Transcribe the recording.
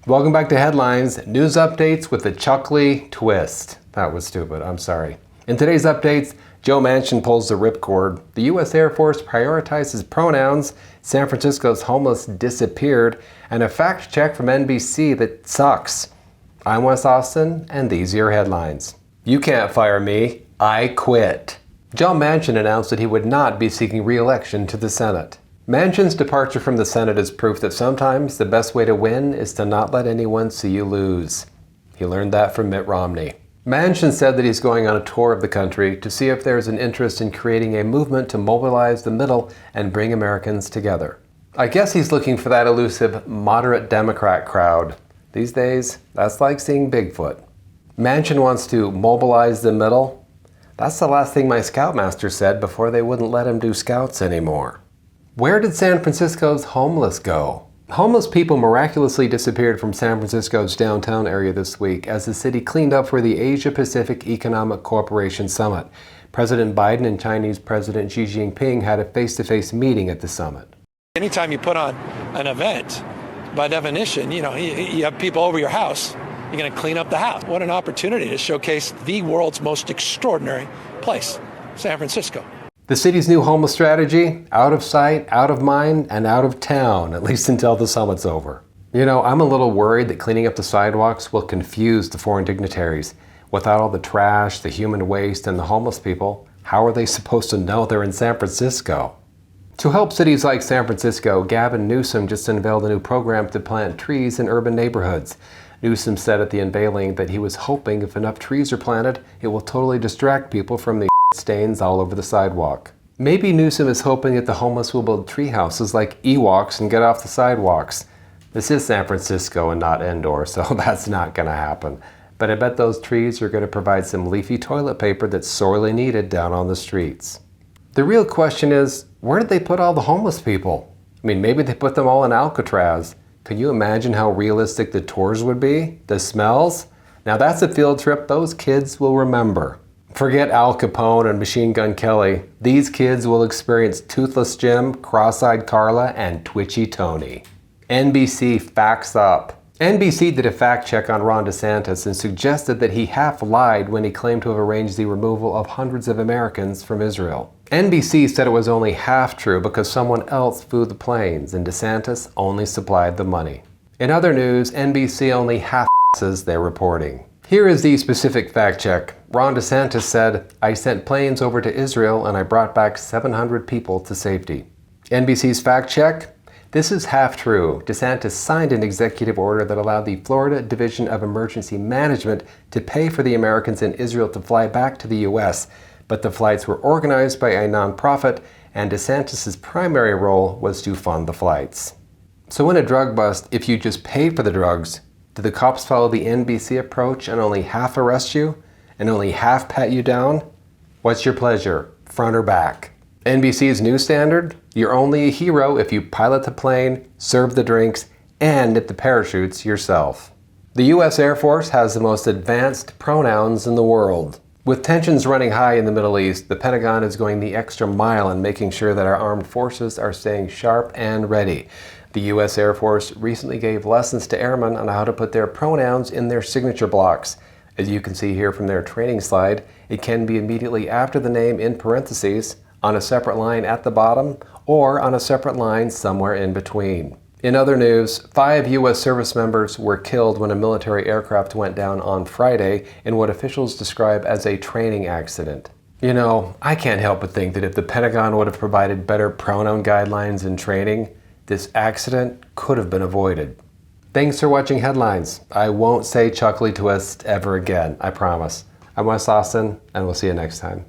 Welcome back to Headlines, news updates with a chuckly twist. That was stupid, I'm sorry. In today's updates, Joe Manchin pulls the ripcord, the U.S. Air Force prioritizes pronouns, San Francisco's homeless disappeared, and a fact check from NBC that sucks. I'm Wes Austin, and these are your headlines. You can't fire me, I quit. Joe Manchin announced that he would not be seeking re-election to the Senate. Manchin's departure from the Senate is proof that sometimes the best way to win is to not let anyone see you lose. He learned that from Mitt Romney. Manchin said that he's going on a tour of the country to see if there's an interest in creating a movement to mobilize the middle and bring Americans together. I guess he's looking for that elusive moderate Democrat crowd. These days, that's like seeing Bigfoot. Manchin wants to mobilize the middle. That's the last thing my scoutmaster said before they wouldn't let him do scouts anymore. Where did San Francisco's homeless go? Homeless people miraculously disappeared from San Francisco's downtown area this week as the city cleaned up for the Asia-Pacific Economic Cooperation Summit. President Biden and Chinese President Xi Jinping had a face-to-face meeting at the summit. Anytime you put on an event, by definition, you have people over your house, you're going to clean up the house. What an opportunity to showcase the world's most extraordinary place, San Francisco. The city's new homeless strategy, out of sight, out of mind, and out of town, at least until the summit's over. I'm a little worried that cleaning up the sidewalks will confuse the foreign dignitaries. Without all the trash, the human waste, and the homeless people, how are they supposed to know they're in San Francisco? To help cities like San Francisco, Gavin Newsom just unveiled a new program to plant trees in urban neighborhoods. Newsom said at the unveiling that he was hoping if enough trees are planted, it will totally distract people from the stains all over the sidewalk. Maybe Newsom is hoping that the homeless will build tree houses like Ewoks and get off the sidewalks. This is San Francisco and not Endor, so that's not going to happen. But I bet those trees are going to provide some leafy toilet paper that's sorely needed down on the streets. The real question is, where did they put all the homeless people? Maybe they put them all in Alcatraz. Can you imagine how realistic the tours would be? The smells? Now that's a field trip those kids will remember. Forget Al Capone and Machine Gun Kelly. These kids will experience Toothless Jim, Cross-Eyed Carla, and Twitchy Tony. NBC facts up. NBC did a fact check on Ron DeSantis and suggested that he half lied when he claimed to have arranged the removal of hundreds of Americans from Israel. NBC said it was only half true because someone else flew the planes and DeSantis only supplied the money. In other news, NBC only half-asses their reporting. Here is the specific fact check. Ron DeSantis said, "I sent planes over to Israel and I brought back 700 people to safety." NBC's fact check? This is half true. DeSantis signed an executive order that allowed the Florida Division of Emergency Management to pay for the Americans in Israel to fly back to the U.S., but the flights were organized by a nonprofit and DeSantis' primary role was to fund the flights. So in a drug bust, if you just paid for the drugs, do the cops follow the NBC approach and only half arrest you? And only half pat you down? What's your pleasure, front or back? NBC's new standard? You're only a hero if you pilot the plane, serve the drinks, and knit the parachutes yourself. The U.S. Air Force has the most advanced pronouns in the world. With tensions running high in the Middle East, the Pentagon is going the extra mile in making sure that our armed forces are staying sharp and ready. The U.S. Air Force recently gave lessons to airmen on how to put their pronouns in their signature blocks. As you can see here from their training slide, it can be immediately after the name in parentheses, on a separate line at the bottom, or on a separate line somewhere in between. In other news, 5 U.S. service members were killed when a military aircraft went down on Friday in what officials describe as a training accident. I can't help but think that if the Pentagon would have provided better pronoun guidelines and training, this accident could have been avoided. Thanks for watching Headlines. I won't say chuckly twist ever again, I promise. I'm Wes Austin, and we'll see you next time.